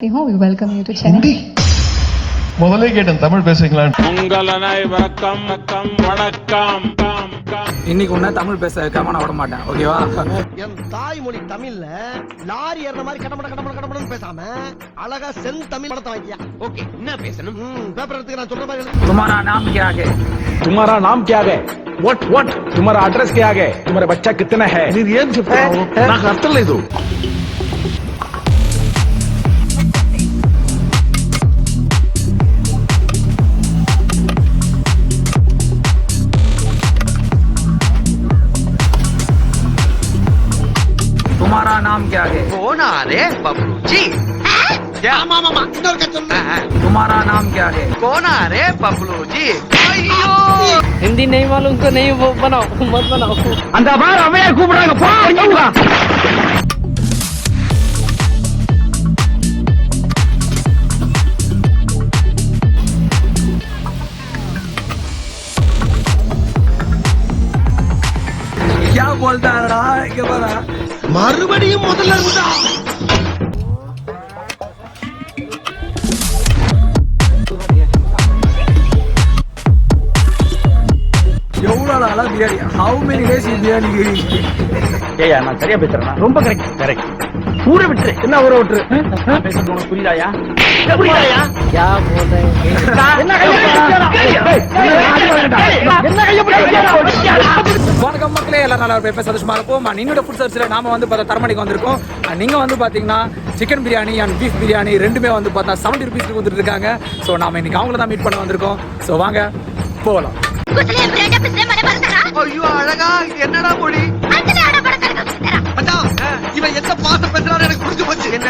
We welcome you to Chennai. முதல்ல கேட்டேன் தமிழ் பேசுறீங்களா? உங்கள் அனைவருக்கும் வணக்கம். இன்னைக்கு உன்ன தமிழ் பேச வைக்காம நான் விட மாட்டேன், ஓகேவா? என் தாய்மொழி தமிழ்ல லாரி ஏற மாதிரி கடமடன்னு பேசாம அழகா சென் தமிழ் படத்தை வைக்கியா. ஓகே, என்ன பேசணும்? பேப்பர் எடுத்துக்க, நான் சொல்ற மாதிரி எழுது. तुम्हारा नाम क्या है? तुम्हारा नाम क्या है? what तुम्हारा एड्रेस क्या है? तुम्हारा बच्चा कितना है? ನೀನು ಏನು చెప్తావు? నాకు అర్థం లేదు. तुम्हारा नाम क्या है? போனா ரே பப்ளு ஜி. ஆமா ஆமா, இன்னொரு கதை சொல்லு. तुम्हारा नाम क्या है? போனா ரே பப்ளு ஜி. ஐயோ, हिंदी नहीं मालूम तो नहीं वो बनाओ, मत बनाओ. அந்த பார் அவையா கூப்பிடுறாங்க, போ இங்க வா. क्या बोलता है रहा है के बड़ा? மறுபடியும் முதல்ல இருந்தா. எவ்வளவு நாளா biryani? How many days you biryani eating? ஏய்யா, நான் சரியா பேசுறேனா? ரொம்ப கரெக்ட். ஊரை விட்டு என்ன ஊரை விட்டு? நான் பேசுறது உனக்கு புரியுதாயா? புரியுதாயா? क्या बोल रहे हैं? என்ன கைய வணக்கம் மக்களே, எல்லாரும் நல்லா இருப்பேன், சந்தோஷமா இருப்போம். நீங்களோட ஃபுட் சர்ச்சில் நாம வந்து பார்த்தா தரமணிக்கு வந்திருக்கோம். நீங்க வந்து பாத்தீங்கன்னா chicken biryani and beef biryani ரெண்டுமே வந்து பார்த்தா 70 ருபீஸ்க்கு கொடுத்துட்டு இருக்காங்க. ஸோ நாம இன்னைக்கு அவங்கள தான் மீட் பண்ண வந்திருக்கோம். ஸோ வாங்க போகலாம். ஐயோ அழகா, என்னடா மொழி? மச்சான், இவன் எந்த பாச பேசுறான்னு எனக்கு புரிஞ்சு போச்சு. என்ன